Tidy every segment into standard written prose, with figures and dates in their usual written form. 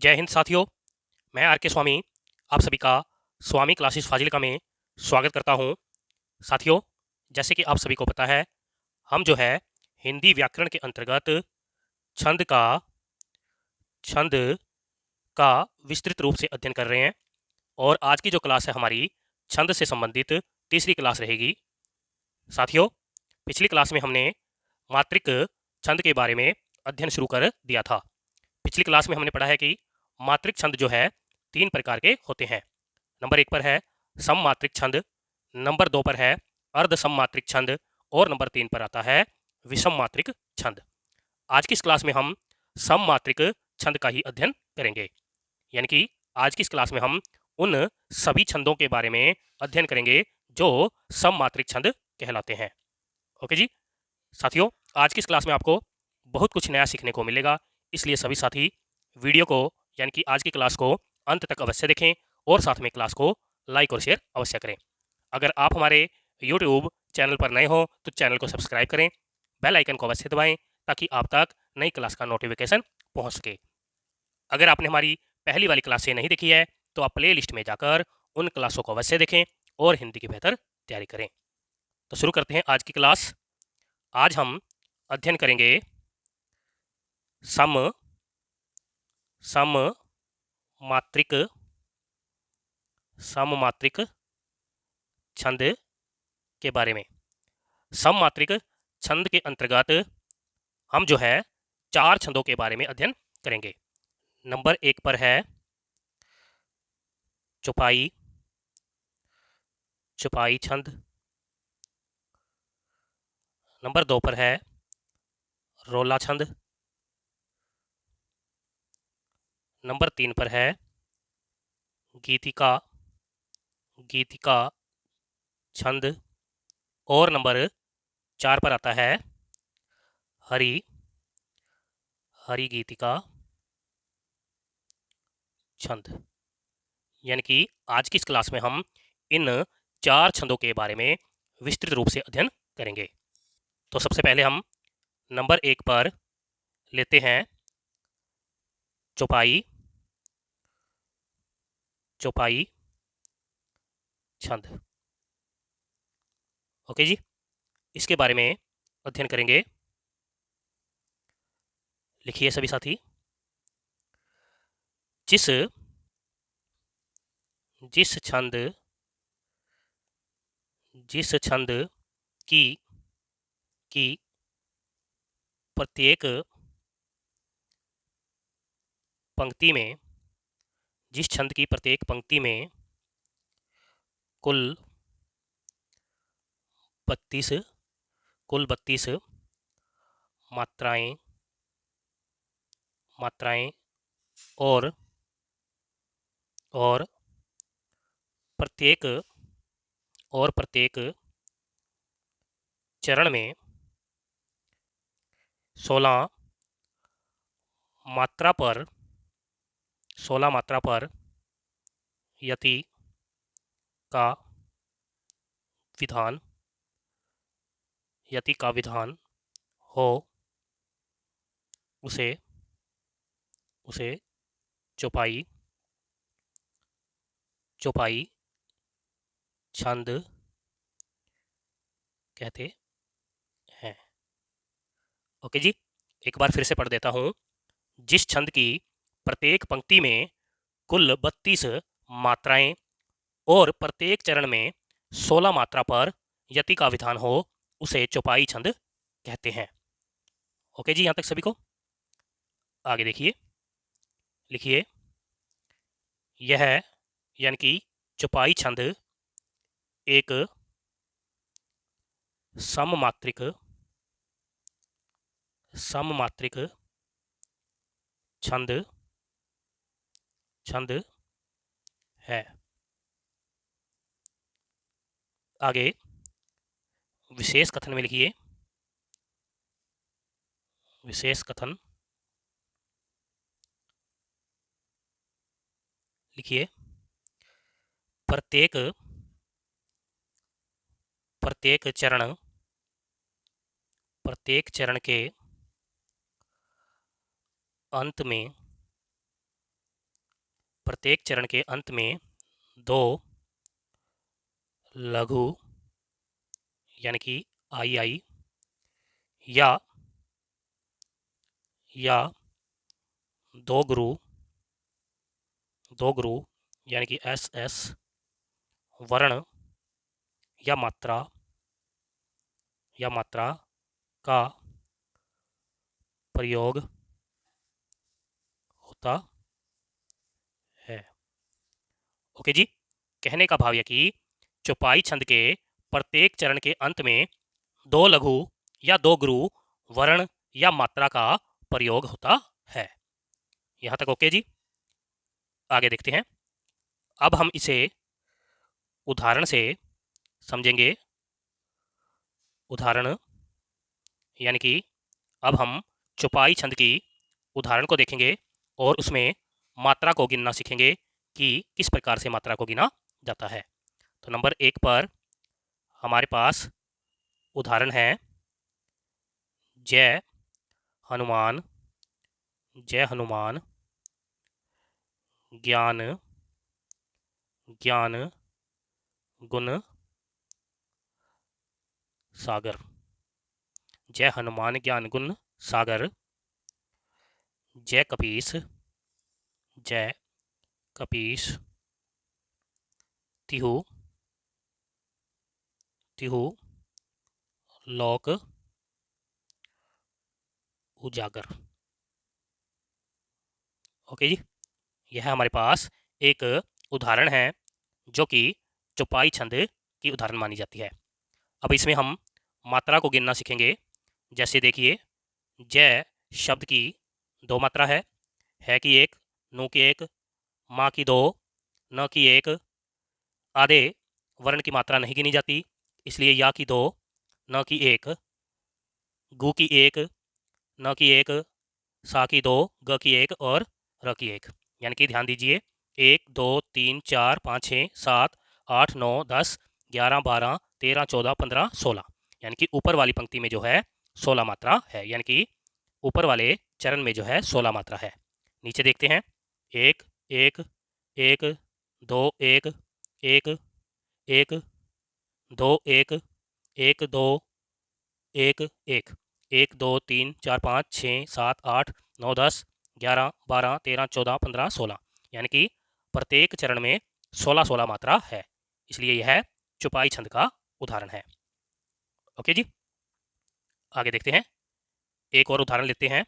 जय हिंद साथियों। मैं आर के स्वामी आप सभी का स्वामी क्लासेस फाजिल्का में स्वागत करता हूं। साथियों, जैसे कि आप सभी को पता है, हम जो है हिंदी व्याकरण के अंतर्गत छंद का छंद का विस्तृत रूप से अध्ययन कर रहे हैं और आज की जो क्लास है हमारी छंद से संबंधित तीसरी क्लास रहेगी। साथियों, पिछली क्लास में हमने मात्रिक छंद के बारे में अध्ययन शुरू कर दिया था। पिछली क्लास में हमने पढ़ा है कि मात्रिक छंद जो है 3 प्रकार के होते हैं। नंबर 1 पर है सममात्रिक छंद, नंबर 2 पर है अर्ध सममात्रिक छंद और नंबर 3 पर आता है विषम मात्रिक छंद। आज की इस क्लास में हम सममात्रिक छंद का ही अध्ययन करेंगे। यानी कि आज की इस क्लास में हम उन सभी छंदों के बारे में अध्ययन करेंगे जो सममात्रिक छंद कहलाते हैं। ओके जी साथियों, आज की इस क्लास में आपको बहुत कुछ नया सीखने को मिलेगा, इसलिए सभी साथी वीडियो को यानी कि आज की क्लास को अंत तक अवश्य देखें और साथ में क्लास को लाइक और शेयर अवश्य करें। अगर आप हमारे YouTube चैनल पर नए हो तो चैनल को सब्सक्राइब करें, बेल आइकन को अवश्य दबाएं ताकि आप तक नई क्लास का नोटिफिकेशन पहुंच सके। अगर आपने हमारी पहली वाली क्लास से नहीं देखी है तो आप प्ले लिस्ट में जाकर उन क्लासों को अवश्य देखें और हिंदी की बेहतर तैयारी करें। तो शुरू करते हैं आज की क्लास। आज हम अध्ययन करेंगे सम सममात्रिक सममात्रिक छंद के बारे में। सममात्रिक छंद के अंतर्गत हम जो है 4 छंदों के बारे में अध्ययन करेंगे। नंबर 1 पर है चौपाई चौपाई छंद, नंबर 2 पर है रोला छंद, नंबर 3 पर है गीतिका गीतिका छंद और नंबर 4 पर आता है हरि हरि गीतिका छंद। यानी कि आज की इस क्लास में हम इन 4 छंदों के बारे में विस्तृत रूप से अध्ययन करेंगे। तो सबसे पहले हम नंबर 1 पर लेते हैं चौपाई चौपाई छंद। ओके जी, इसके बारे में अध्ययन करेंगे। लिखिए सभी साथी। जिस जिस छंद जिस छंद की की प्रत्येक पंक्ति में जिस छंद की प्रत्येक पंक्ति में कुल 32 मात्राएं मात्राएं और और प्रत्येक प्रत्येक चरण में 16 मात्रा पर 16 मात्रा पर यति का विधान यति का विधान हो उसे उसे चौपाई चौपाई छंद कहते हैं। ओके जी, एक बार फिर से पढ़ देता हूँ। जिस छंद की प्रत्येक पंक्ति में कुल 32 मात्राएं और प्रत्येक चरण में 16 मात्रा पर यति का विधान हो उसे चौपाई छंद कहते हैं। ओके जी, यहाँ तक सभी को। आगे देखिए, लिखिए। यह यानी कि चौपाई छंद एक सममात्रिक सममात्रिक छंद छंद है। आगे विशेष कथन में लिखिए। विशेष कथन लिखिए। प्रत्येक प्रत्येक चरण के अंत में प्रत्येक चरण के अंत में दो लघु यानी कि आई आई या दो गुरु यानी कि एस एस वर्ण या मात्रा का प्रयोग होता है। ओके जी, कहने का भाव यह कि चौपाई छंद के प्रत्येक चरण के अंत में दो लघु या दो गुरु वर्ण या मात्रा का प्रयोग होता है। यहां तक ओके जी। आगे देखते हैं। अब हम इसे उदाहरण से समझेंगे। उदाहरण यानी कि अब हम चौपाई छंद की उदाहरण को देखेंगे और उसमें मात्रा को गिनना सीखेंगे कि किस प्रकार से मात्रा को गिना जाता है। तो नंबर 1 पर हमारे पास उदाहरण है जय हनुमान ज्ञान गुण सागर। जय हनुमान ज्ञान गुण सागर। जय कपीस तिहु लोक उजागर। ओके जी, यह हमारे पास एक उदाहरण है जो कि चौपाई छंद की उदाहरण मानी जाती है। अब इसमें हम मात्रा को गिनना सीखेंगे। जैसे देखिए, जय शब्द की दो मात्रा है की एक, नु की एक, माँ की दो, न की एक। आधे वर्ण की मात्रा नहीं गिनी जाती, इसलिए या की दो, न की एक, गु की एक, न की एक, सा की दो, ग की एक और र की एक। यानी कि ध्यान दीजिए, 1 2 3 4 5 6 7 8 9 10 11 12 13 14 15 16। यानी कि ऊपर वाली पंक्ति में जो है 16 मात्रा है। यानी कि ऊपर वाले चरण में जो है 16 मात्रा है। नीचे देखते हैं, 1 1 1 2 1 1 1 2 1 1 2 1 1 1 2 3 4 5 6 7 8 9 10 11 12 13 14 15 16। यानी कि प्रत्येक चरण में 16 मात्रा है, इसलिए यह चौपाई छंद का उदाहरण है। ओके जी, आगे देखते हैं। एक और उदाहरण लेते हैं।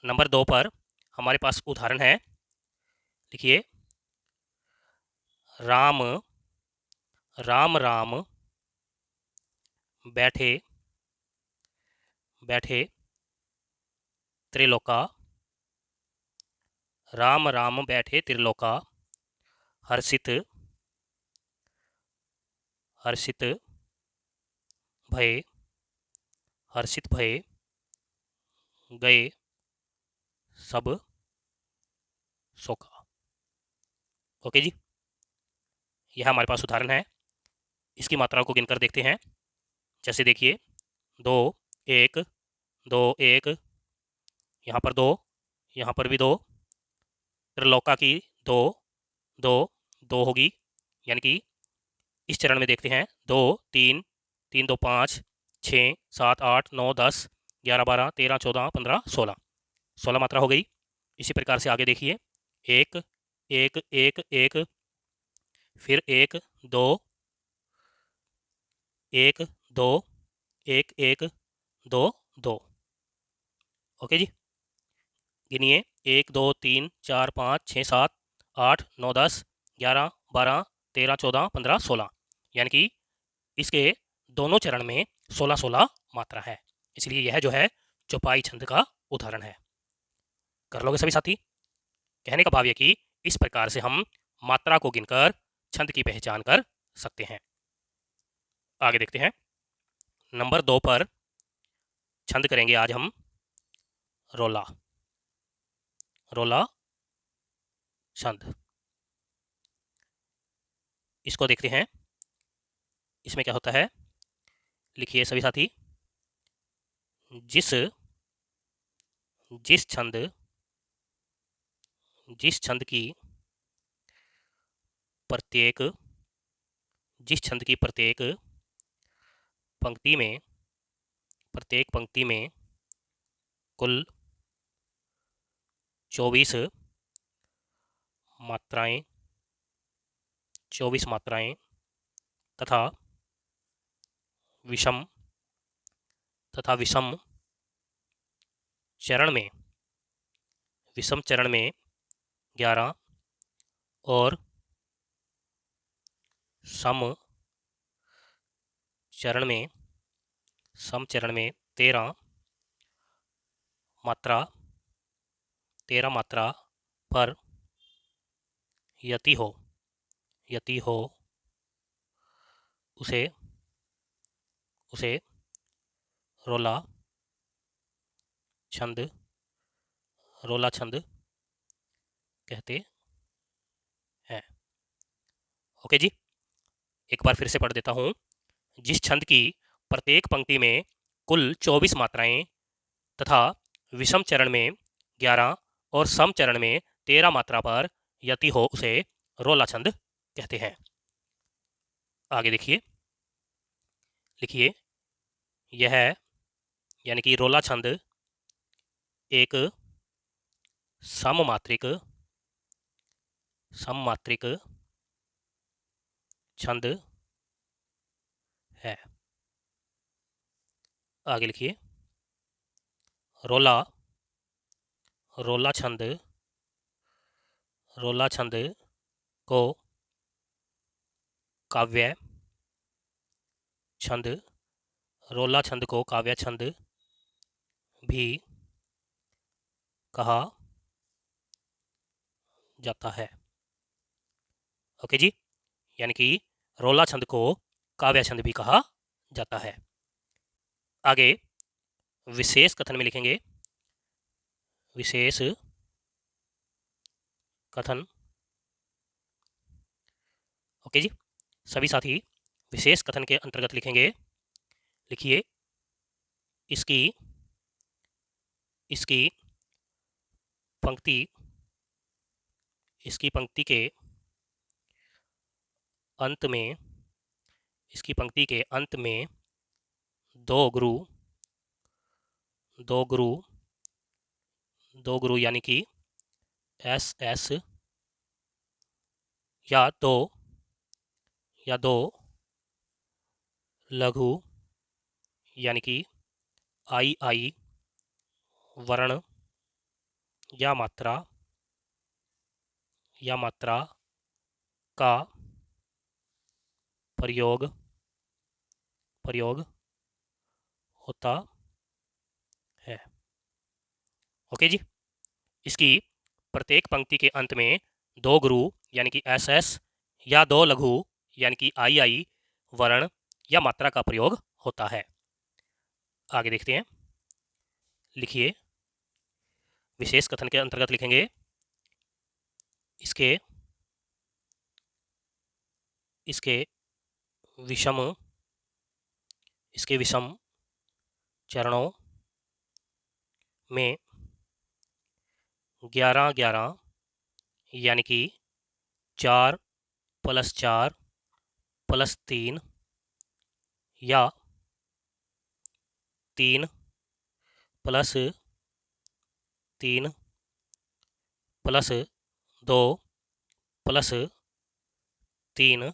नंबर 2 पर हमारे पास उदाहरण है, लिखिए, राम राम राम बैठे त्रिलोका। राम राम बैठे त्रिलोका, हर्षित भये गए सब सोखा। ओके जी, यह हमारे पास उदाहरण है। इसकी मात्राओं को गिनकर देखते हैं। जैसे देखिए, 2 1 2 1, यहाँ पर 2, यहाँ पर भी 2, त्रिलोका की 2 2 2 होगी। यानी कि इस चरण में देखते हैं, 2 3 3 2 5 6 7 8 9 10 11 12 13 14 15 16 मात्रा हो गई। इसी प्रकार से आगे देखिए, 1 1 1 1, फिर 1 2 1 2 1 1 2 2। ओके जी, गिनिए, 1 2 3 4 5 6 7 8 9 10 11 12 13 14 15 16। यानी कि इसके दोनों चरण में 16 मात्रा है, इसलिए यह जो है चौपाई छंद का उदाहरण है। कर लोगे सभी साथी? कहने का भाव यह कि इस प्रकार से हम मात्रा को गिनकर छंद की पहचान कर सकते हैं। आगे देखते हैं। नंबर 2 पर छंद करेंगे आज हम रोला छंद। इसको देखते हैं, इसमें क्या होता है। लिखिए सभी साथी, जिस छंद की प्रत्येक जिस छंद की प्रत्येक पंक्ति में कुल 24 मात्राएं 24 मात्राएं तथा विषम चरण में 11 और सम चरण में 13 मात्रा पर यति हो उसे रोला छंद कहते हैं। ओके जी, एक बार फिर से पढ़ देता हूँ। जिस छंद की प्रत्येक पंक्ति में कुल 24 मात्राएं तथा विषम चरण में 11 और सम चरण में 13 मात्रा पर यति हो उसे रोला छंद कहते हैं। आगे देखिए, लिखिए, यह यानी कि रोला छंद एक सममात्रिक छंद है। आगे लिखिए, रोला छंद को काव्य छंद भी कहा जाता है। ओके जी, यानी कि रोला छंद को काव्य छंद भी कहा जाता है। आगे विशेष कथन में लिखेंगे, विशेष कथन। ओके जी, सभी साथी विशेष कथन के अंतर्गत लिखेंगे। लिखिए, इसकी पंक्ति के अंत में दो गुरु यानी कि SS या दो लघु यानी कि II वर्ण या मात्रा का प्रयोग होता है। ओके जी, इसकी प्रत्येक पंक्ति के अंत में दो गुरु यानी कि SS या दो लघु यानी कि II वर्ण या मात्रा का प्रयोग होता है। आगे देखते हैं। लिखिए, विशेष कथन के अंतर्गत लिखेंगे, इसके विषम चरणों में 11 यानी कि 4 + 4 + 3 या 3 + 3 + 2 + 3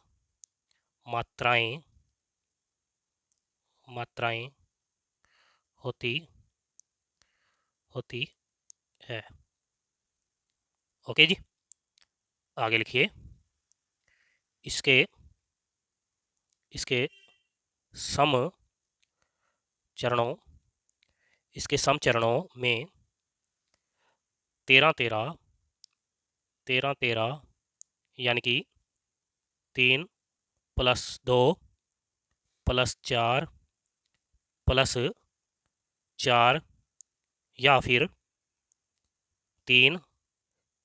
मात्राएं होती है। ओके जी, आगे लिखिए, इसके सम चरणों में 13 यानी कि 3 + 2 + 4 + 4 या फिर 3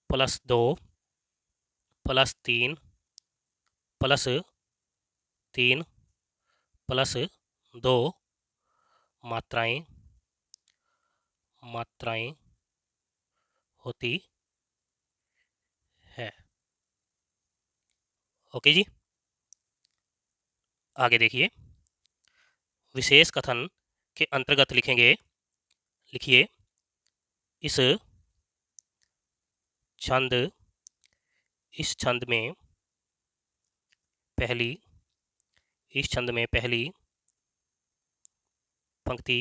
+ 2 + 3 + 3 + 2 मात्राएं होती है। ओके जी, आगे देखिए। विशेष कथन के अंतर्गत लिखेंगे, लिखिए इस छंद इस छंद में पहली इस छंद में पहली पंक्ति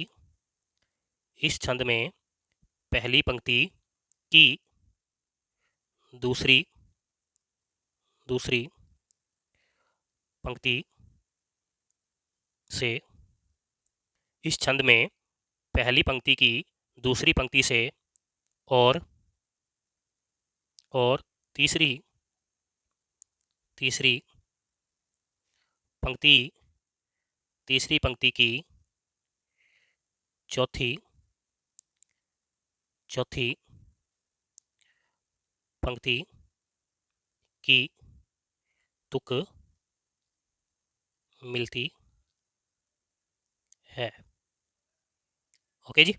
इस छंद में पहली पंक्ति की दूसरी दूसरी पंक्ति से इस छंद में पहली पंक्ति की दूसरी पंक्ति से और तीसरी तीसरी पंक्ति तीसरी पंक्ति की चौथी चौथी पंक्ति की तुक मिलती है। ओके जी,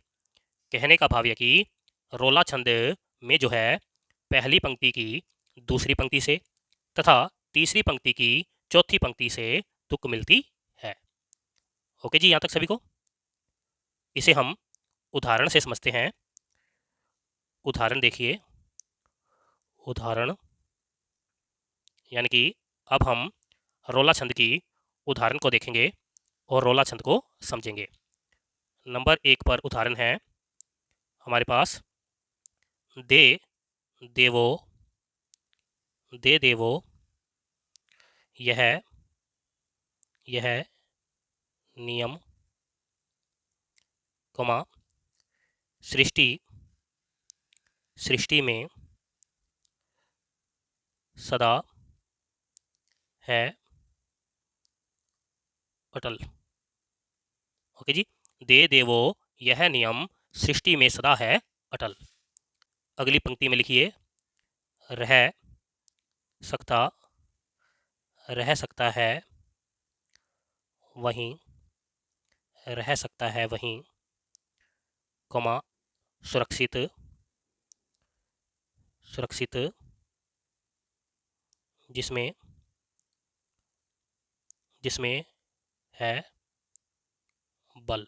कहने का भाव यह कि रोला छंद में जो है पहली पंक्ति की दूसरी पंक्ति से तथा तीसरी पंक्ति की चौथी पंक्ति से तुक मिलती है। ओके जी, यहाँ तक सभी को। इसे हम उदाहरण से समझते हैं। उदाहरण देखिए, उदाहरण यानी कि अब हम रोला छंद की उदाहरण को देखेंगे और रोला छंद को समझेंगे। नंबर 1 पर उदाहरण है हमारे पास, दे देवो दे देवो यह यह नियम, कमा सृष्टि सृष्टि में सदा है अटल। ओके जी, दे देवो यह नियम सृष्टि में सदा है अटल। अगली पंक्ति में लिखिए, रह सकता रह सकता है वहीं रह सकता है वहीं, कमा सुरक्षित सुरक्षित जिसमें जिसमें है बल।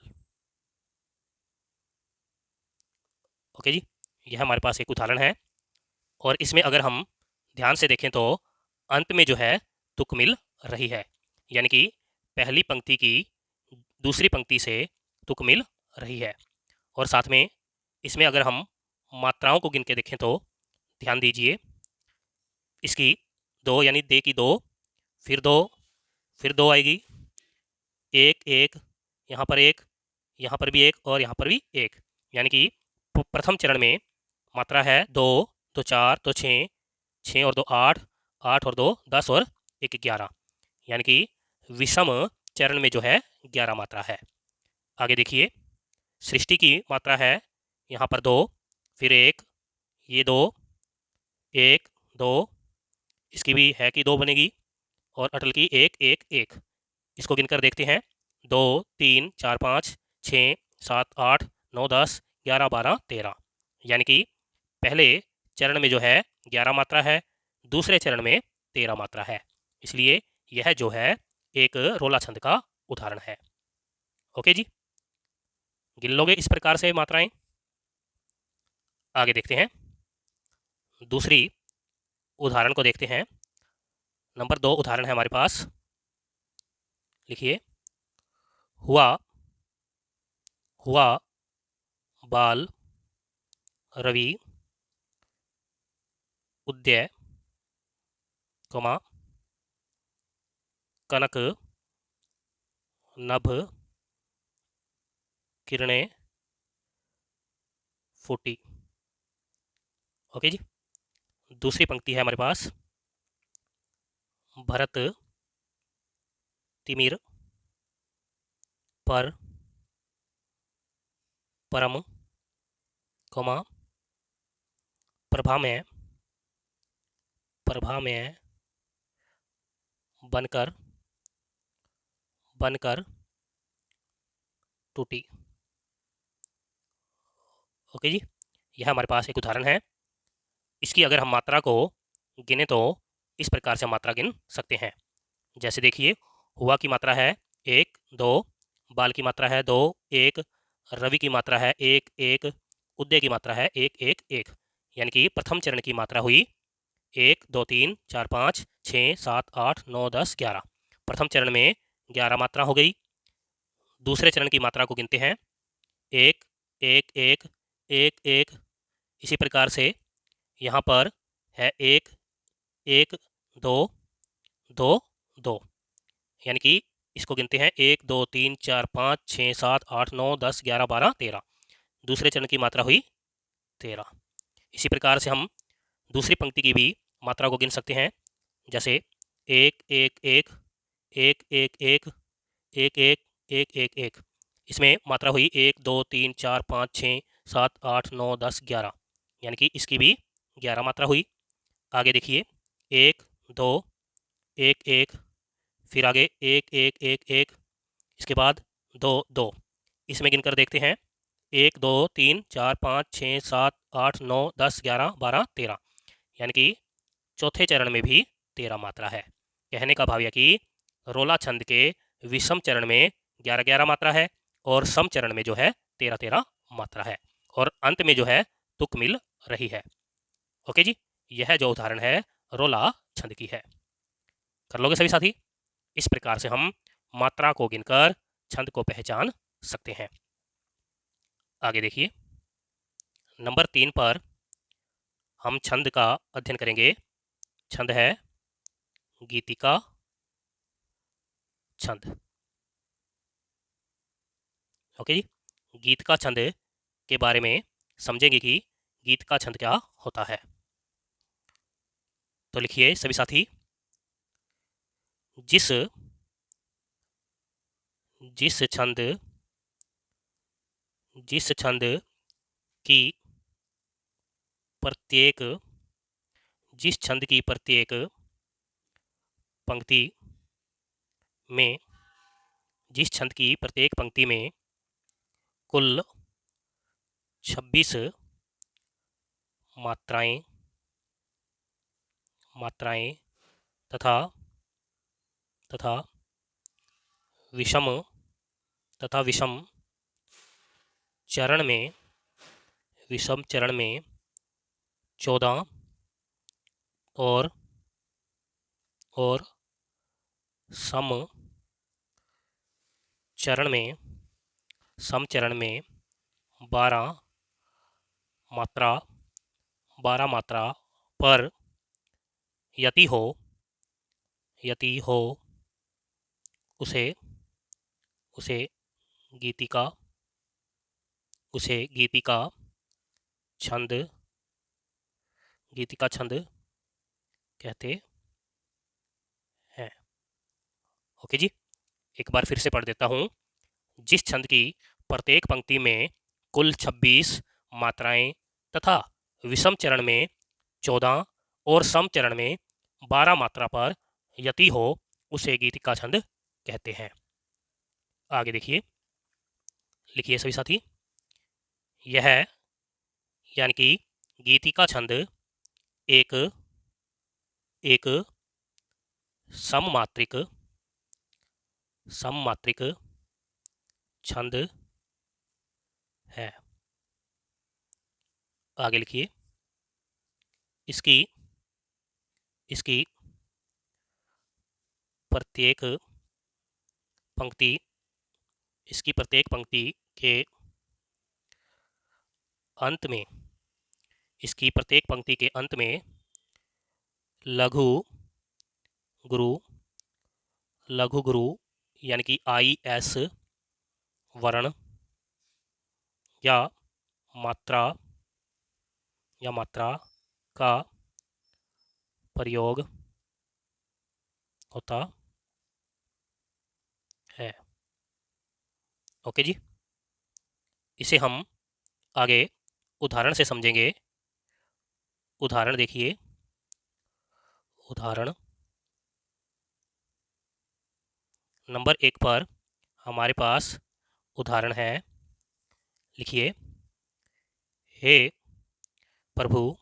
ओके जी, यह हमारे पास एक उदाहरण है और इसमें अगर हम ध्यान से देखें तो अंत में जो है तुक मिल रही है, यानी कि पहली पंक्ति की दूसरी पंक्ति से तुक मिल रही है। और साथ में इसमें अगर हम मात्राओं को गिन के देखें तो ध्यान दीजिए, इसकी दो यानी दे की दो, फिर दो आएगी, एक एक, यहाँ पर एक, यहाँ पर भी एक और यहाँ पर भी एक, यानी कि प्रथम चरण में मात्रा है दो, तो चार, तो छः, छः और दो आठ, आठ और दो 10 और एक 11, यानी कि विषम चरण में जो है 11 मात्रा है। आगे देखिए, सृष्टि की मात्रा है यहाँ पर दो, फिर एक, ये दो, एक दो, इसकी भी है कि दो बनेगी, और अटल की एक एक एक। इसको गिनकर देखते हैं, 2 3 4 5 6 7 8 9 10 11 12 13, यानी कि पहले चरण में जो है 11 मात्रा है, दूसरे चरण में 13 मात्रा है, इसलिए यह जो है एक रोला छंद का उदाहरण है। ओके जी, गिन लोगे इस प्रकार से मात्राएं। आगे देखते हैं, दूसरी उदाहरण को देखते हैं। नंबर 2 उदाहरण है हमारे पास, लिखिए, हुआ हुआ बाल रवि उदय, कमा कनक नभ किरणें फूटी। ओके जी, दूसरी पंक्ति है हमारे पास, भरत तिमिर पर परम, कमा प्रभा में बनकर बनकर टूटी। ओके जी, यह हमारे पास एक उदाहरण है। इसकी अगर हम मात्रा को गिने तो इस प्रकार से हम मात्रा गिन सकते हैं। जैसे देखिए, हुआ की मात्रा है 1 2, बाल की मात्रा है 2 1, रवि की मात्रा है 1 1, उदय की मात्रा है 1 1 1। यानी कि प्रथम चरण की मात्रा हुई 1 2 3 4 5 6 7 8 9 10 11। प्रथम चरण में 11 मात्रा हो गई। दूसरे चरण की मात्रा को गिनते हैं 1 1 1 1 1। इसी प्रकार से यहाँ पर है 1 1 2 2 2। यानी कि इसको गिनते हैं 1 2 3 4 5 6 7 8 9 10 11 12 13। दूसरे चरण की मात्रा हुई 13। इसी प्रकार से हम दूसरी पंक्ति की भी मात्रा को गिन सकते हैं। जैसे 1 1 1 1 1 1 1 1 1 1 1। इसमें मात्रा हुई 1 2 3 4 5 6 7 8 9 10 11। यानी कि इसकी भी 11 मात्रा हुई। आगे देखिए 1 2 1 1, फिर आगे 1 1 1 1, इसके बाद 2 2। इसमें गिनकर देखते हैं 1 2 3 4 5 6 7 8 9 10 11 12 13। यानी कि चौथे चरण में भी 13 मात्रा है। कहने का भाव यह कि रोला छंद के विषम चरण में 11 11 मात्रा है और सम चरण में जो है 13 13 मात्रा है, और अंत में जो है तुक मिल रही है। ओके जी, यह जो उदाहरण है रोला छंद की है। कर लोगे सभी साथी? इस प्रकार से हम मात्रा को गिनकर छंद को पहचान सकते हैं। आगे देखिए, नंबर 3 पर हम छंद का अध्ययन करेंगे। छंद है गीतिका छंद। ओके जी, गीत का छंद के बारे में समझेंगे कि गीत का छंद क्या होता है। तो लिखिए सभी साथी, जिस जिस छंद जिस छंद की प्रत्येक जिस छंद की प्रत्येक पंक्ति में जिस छंद की प्रत्येक पंक्ति में कुल 26 मात्राएं तथा तथा विषम विषम चरण में 14 और सम चरण में 12 मात्रा पर यति हो उसे गीतिका छंद कहते हैं। ओके जी, एक बार फिर से पढ़ देता हूँ। जिस छंद की प्रत्येक पंक्ति में कुल 26 मात्राएं तथा विषम चरण में 14 और सम चरण में 12 मात्रा पर यति हो उसे गीतिका छंद कहते हैं। आगे देखिए, लिखिए सभी साथी, यह यानी कि गीतिका छंद एक सममात्रिक छंद है। आगे लिखिए, इसकी प्रत्येक पंक्ति के अंत में लघु गुरु यानी कि IS वर्ण या मात्रा का प्रयोग होता है। ओके जी, इसे हम आगे उदाहरण से समझेंगे। उदाहरण देखिए, उदाहरण नंबर 1 पर हमारे पास उदाहरण है। लिखिए, हे प्रभु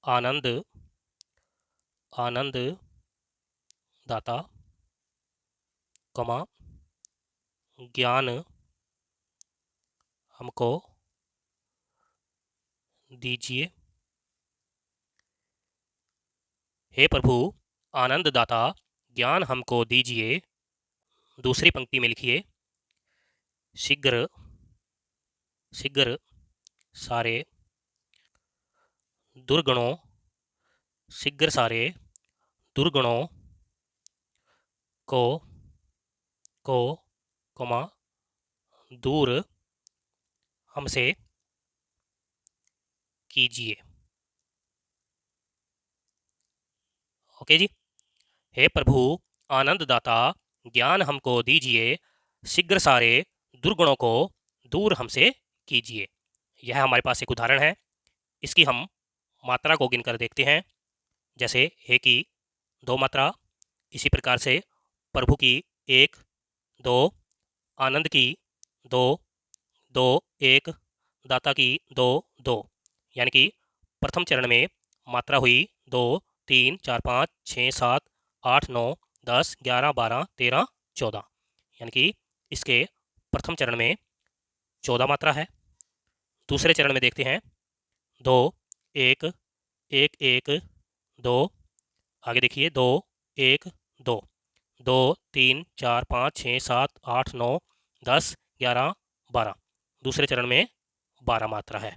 आनंद आनंद दाता, कमा ज्ञान हमको दीजिए। हे प्रभु आनंद दाता, ज्ञान हमको दीजिए। दूसरी पंक्ति में लिखिए, शीघ्र शीघ्र सारे दुर्गुणों, शीघ्र सारे दुर्गुणों को को कमा दूर हमसे कीजिए। ओके जी। हे प्रभु आनंद दाता, ज्ञान हमको दीजिए, शीघ्र सारे दुर्गुणों को दूर हमसे कीजिए। यह हमारे पास एक उदाहरण है। इसकी हम मात्रा को गिनकर देखते हैं। जैसे हे की 2 मात्रा, इसी प्रकार से प्रभु की 1 2, आनंद की 2 2 1, दाता की 2 2। यानी कि प्रथम चरण में मात्रा हुई 2 3 4 5 6 7 8 9 10 11 12 13 14। यानी कि इसके प्रथम चरण में 14 मात्रा है। दूसरे चरण में देखते हैं 2 1 1 1 2, आगे देखिए 2 1 2 2 3 4 5 6 7 8 9 10 11 12। दूसरे चरण में 12 मात्रा है।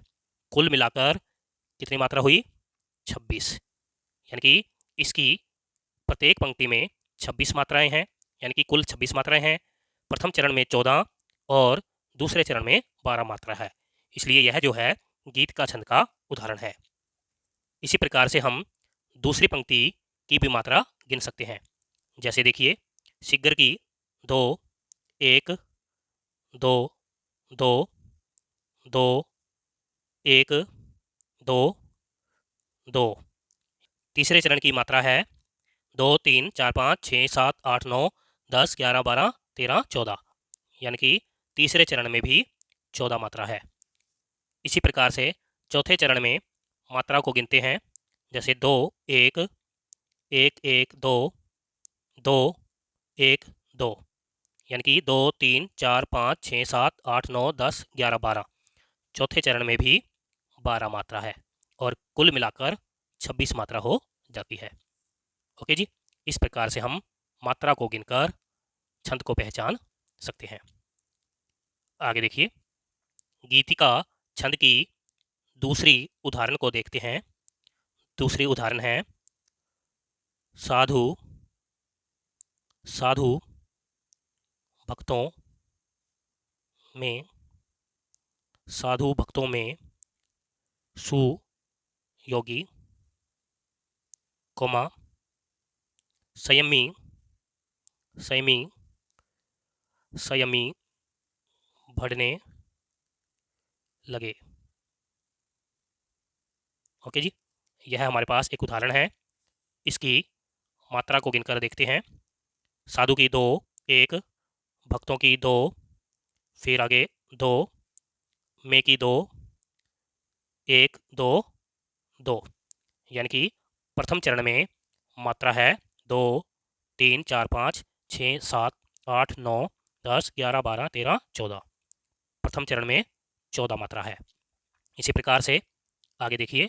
कुल मिलाकर कितनी मात्रा हुई? 26। यानी कि इसकी प्रत्येक पंक्ति में 26 मात्राएं हैं, यानी कि कुल 26 मात्राएं हैं। प्रथम चरण में 14 और दूसरे चरण में 12 मात्रा है। इसलिए यह जो है गीत का छंद का उदाहरण है। इसी प्रकार से हम दूसरी पंक्ति की भी मात्रा गिन सकते हैं। जैसे देखिए, शीघ्र की 2 1 2 2 2 1 2 2। तीसरे चरण की मात्रा है 2 3 4 5 6 7 8 9 10 11 12 13 14। यानी कि तीसरे चरण में भी 14 मात्रा है। इसी प्रकार से चौथे चरण में मात्रा को गिनते हैं। जैसे 2 1 1 1 2 2 1 2। यानी कि 2 3 4 5 6 7 8 9 10 11 12। चौथे चरण में भी 12 मात्रा है और कुल मिलाकर 26 मात्रा हो जाती है। ओके जी। इस प्रकार से हम मात्रा को गिनकर छंद को पहचान सकते हैं। आगे देखिए, गीतिका छंद की दूसरी उदाहरण को देखते हैं। दूसरी उदाहरण है साधु साधु भक्तों में, साधु भक्तों में सुयोगी, कोमा संयमी संयमी संयमी बढ़ने लगे। ओके जी। यह हमारे पास एक उदाहरण है। इसकी मात्रा को गिनकर देखते हैं। साधु की 2 1, भक्तों की 2, फिर आगे 2, में की 2 1 2 2। यानी कि प्रथम चरण में मात्रा है 2 3 4 5 6 7 8 9 10 11 12 13 14। प्रथम चरण में 14 मात्रा है। इसी प्रकार से आगे देखिए,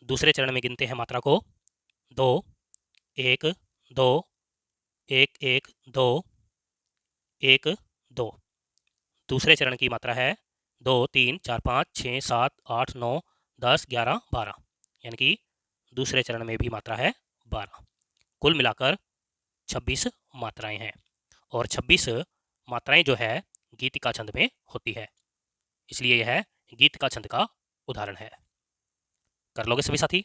दूसरे चरण में गिनते हैं मात्रा को। 2 1 2 1 1 2 1 2। दूसरे चरण की मात्रा है 2 3 4 5 6 7 8 9 10 11 12। यानी कि दूसरे चरण में भी मात्रा है 12। कुल मिलाकर 26 मात्राएं हैं और 26 मात्राएं जो है गीतिका छंद में होती है। इसलिए यह गीतिका छंद का उदाहरण है। कर लोगे सभी साथी?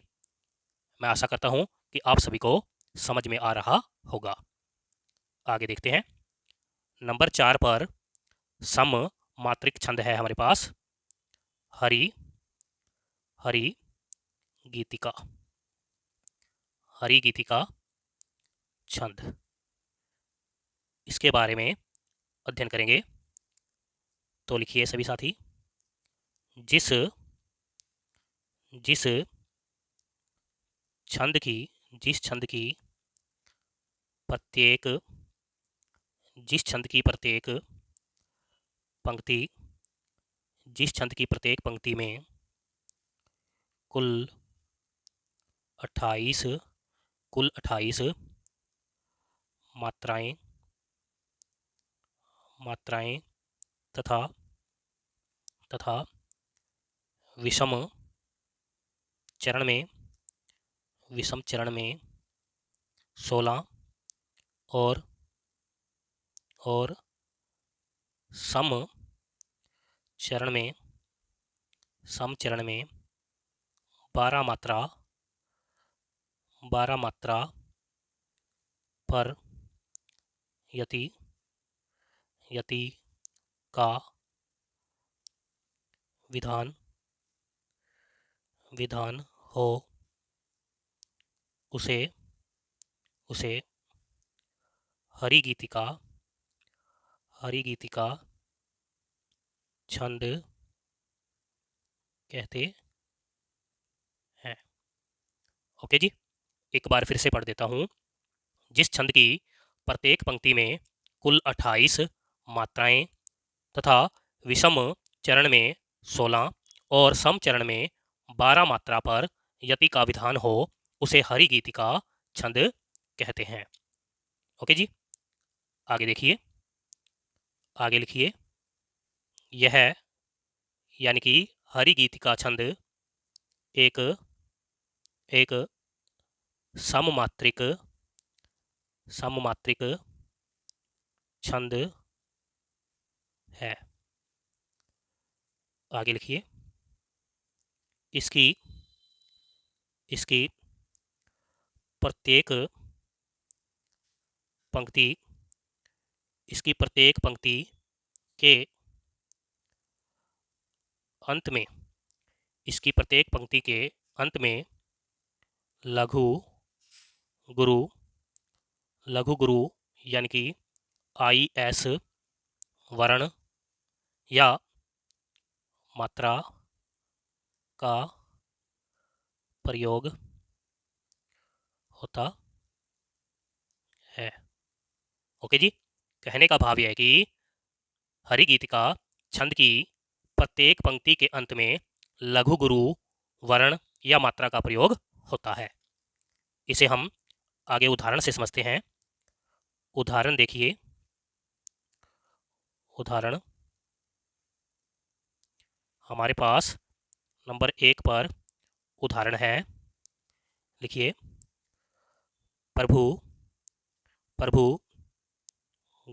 मैं आशा करता हूं कि आप सभी को समझ में आ रहा होगा। आगे देखते हैं। नंबर 4 पर सम मात्रिक छंद है हमारे पास। हरि हरि गीतिका, हरि गीतिका छंद, इसके बारे में अध्ययन करेंगे। तो लिखिए सभी साथी, जिस जिस छंद की जिस छंद की प्रत्येक पंक्ति जिस छंद की प्रत्येक पंक्ति में कुल 28 मात्राएं तथा विषम चरण में 16 और सम चरण में 12 मात्रा पर यति का विधान हो, उसे हरि गीतिका छंद कहते हैं। ओके जी, एक बार फिर से पढ़ देता हूँ। जिस छंद की प्रत्येक पंक्ति में कुल 28 मात्राएं तथा विषम चरण में 16 और सम चरण में 12 मात्रा पर यति का विधान हो, उसे हरि गीतिका छंद कहते हैं। ओके जी, आगे देखिए, आगे लिखिए। यह यानी कि हरि गीतिका छंद एक सममात्रिक छंद है। आगे लिखिए। इसकी प्रत्येक पंक्ति के अंत में लघु गुरु यानी कि IS वर्ण या मात्रा का प्रयोग होता है। ओके जी, कहने का भाव यह है कि हरि गीतिका छंद की प्रत्येक पंक्ति के अंत में लघु गुरु वर्ण या मात्रा का प्रयोग होता है। इसे हम आगे उदाहरण से समझते हैं। उदाहरण देखिए। उदाहरण हमारे पास नंबर 1 पर उदाहरण है। लिखिए। प्रभु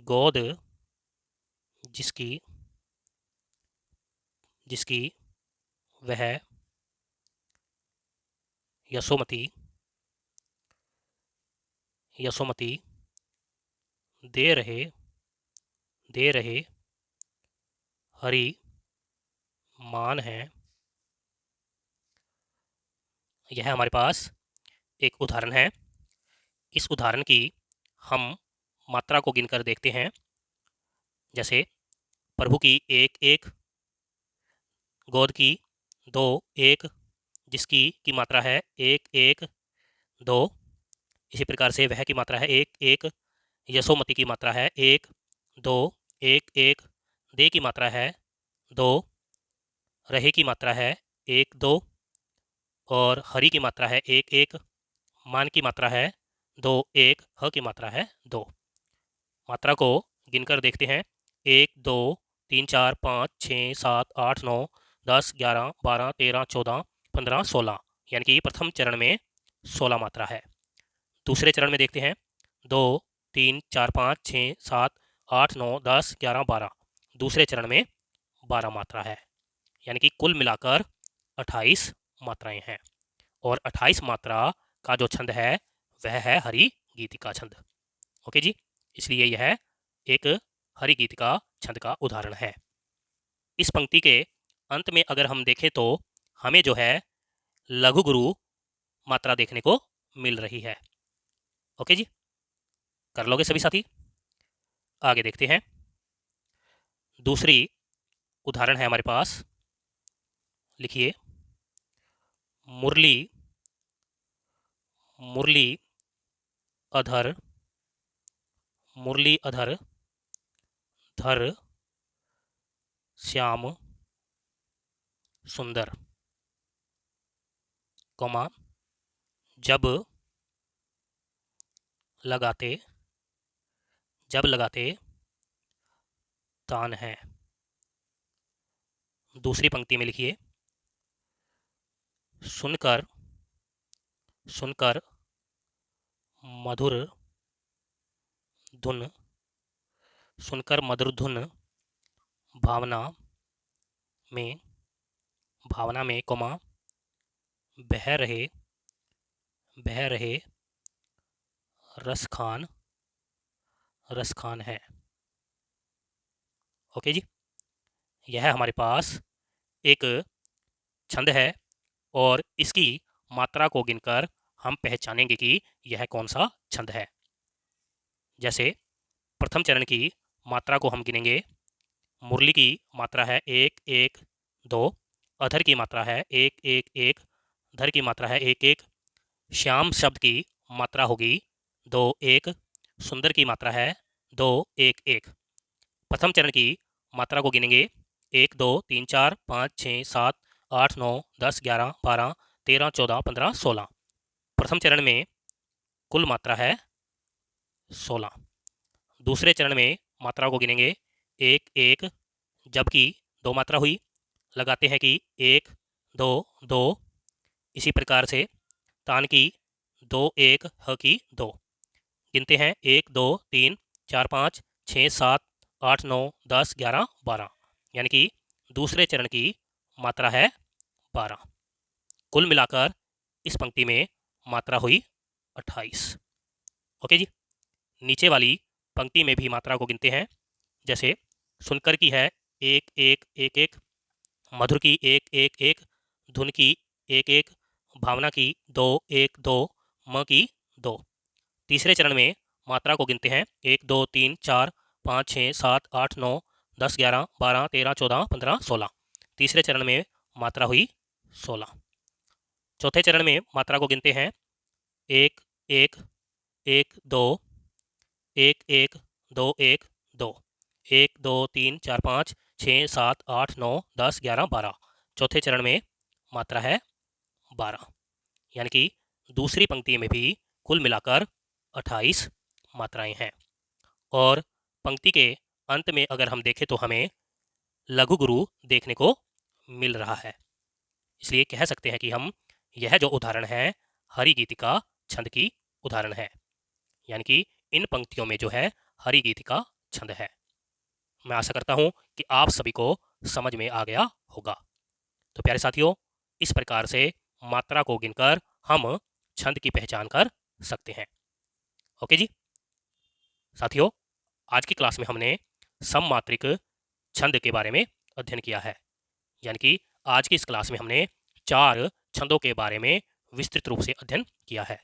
गोद जिसकी वह यशोमती दे रहे हरि मान है। यह हमारे पास एक उदाहरण है। इस उदाहरण की हम मात्रा को गिनकर देखते हैं। जैसे प्रभु की 1 गोद की 2 1 जिसकी की मात्रा है 1 1 2। इसी प्रकार से वह की मात्रा है 1 1। यशोमती की मात्रा है 1 2 1 1। दे की मात्रा है 2। रहे की मात्रा है 1 2 और हरि की मात्रा है 1 1। मान की मात्रा है 2 1। ह की मात्रा है 2। मात्रा को गिनकर देखते हैं। 1 2 3 4 5 6 7 8 9 10 11 12 13 14 15 16 यानी कि प्रथम चरण में 16 मात्रा है। दूसरे चरण में देखते हैं। 2 3 4 5 6 7 8 9 10 11 12। दूसरे चरण में 12 मात्रा है, यानी कि कुल मिलाकर 28 मात्राएं हैं। और 28 मात्रा का जो छंद है वह है हरि गीतिका छंद। ओके जी, इसलिए यह एक हरि गीतिका छंद का उदाहरण है। इस पंक्ति के अंत में अगर हम देखें तो हमें जो है लघु गुरु मात्रा देखने को मिल रही है। ओके जी, कर लोगे सभी साथी? आगे देखते हैं। दूसरी उदाहरण है हमारे पास। लिखिए। मुरली अधर, मुरली अधर धर श्याम सुंदर, कौमा जब लगाते, जब लगाते तान है। दूसरी पंक्ति में लिखिए, सुनकर, सुनकर मधुर धुन, सुनकर मधुर धुन भावना में, भावना में कोमा बह रहे, बह रहे रसखान, रसखान है। ओके जी, यह हमारे पास एक छंद है और इसकी मात्रा को गिनकर हम पहचानेंगे कि यह कौन सा छंद है। जैसे प्रथम चरण की मात्रा को हम गिनेंगे। मुरली की मात्रा है 1 1 2, अधर की मात्रा है 1 1 1, धर की मात्रा है 1 1, श्याम शब्द की मात्रा होगी 2 1, सुंदर की मात्रा है 2 1 1। प्रथम चरण की मात्रा को गिनेंगे 1 2 3 4 5 6 7 8 9 10 11 12 13 14 15 16। प्रथम चरण में कुल मात्रा है 16। दूसरे चरण में मात्रा को गिनेंगे 1 1, जबकि दो मात्रा हुई, लगाते हैं कि 1 2 2। इसी प्रकार से तान की 2 1, ह की 2। गिनते हैं 1 2 3 4 5 6 7 8 9 10 11 12, यानी कि दूसरे चरण की मात्रा है 12। कुल मिलाकर इस पंक्ति में मात्रा हुई 28। ओके जी, नीचे वाली पंक्ति में भी मात्रा को गिनते हैं। जैसे सुनकर की है 1 1 1 1, मधुर की 1 1 1, धुन की 1 1, भावना की 2 1 2, म की 2। तीसरे चरण में मात्रा को गिनते हैं 1 2 3 4 5 6 7 8 9 10 11 12 13 14 15 16। तीसरे चरण में मात्रा हुई 16। चौथे चरण में मात्रा को गिनते हैं 1 1 1 2, 1 1 2 1 2, 1 2 3 4 5 6 7 8 9 10 11 12। चौथे चरण में मात्रा है 12, यानी कि दूसरी पंक्ति में भी कुल मिलाकर 28 मात्राएं हैं। और पंक्ति के अंत में अगर हम देखें तो हमें लघु गुरु देखने को मिल रहा है। इसलिए कह सकते हैं कि हम यह जो उदाहरण है हरि गीतिका छंद की उदाहरण है, यानी कि इन पंक्तियों में जो है हरि गीतिका छंद है। मैं आशा करता हूं कि आप सभी को समझ में आ गया होगा। तो प्यारे साथियों, इस प्रकार से मात्रा को गिनकर हम छंद की पहचान कर सकते हैं। ओके जी साथियों, आज की क्लास में हमने सममात्रिक छंद के बारे में अध्ययन किया है, यानी कि आज की इस क्लास में हमने 4 छंदों के बारे में विस्तृत रूप से अध्ययन किया है।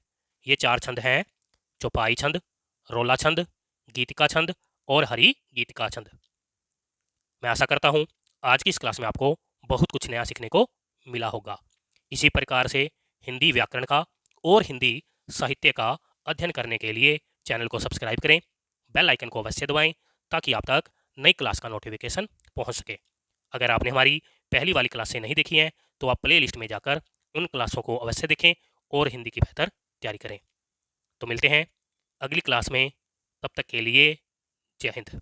ये 4 छंद हैं चौपाई छंद, रोला छंद, गीतिका छंद और हरि गीतिका छंद। मैं आशा करता हूँ आज की इस क्लास में आपको बहुत कुछ नया सीखने को मिला होगा। इसी प्रकार से हिंदी व्याकरण का और हिंदी साहित्य का अध्ययन करने के लिए चैनल को सब्सक्राइब करें, बेल आइकन को अवश्य दबाएं ताकि आप तक नई क्लास का नोटिफिकेशन पहुंच सके। अगर आपने हमारी पहली वाली क्लासें नहीं देखी हैं तो आप प्ले लिस्ट में जाकर उन क्लासों को अवश्य देखें और हिंदी की बेहतर तैयारी करें। तो मिलते हैं अगली क्लास में, तब तक के लिए जय हिंद।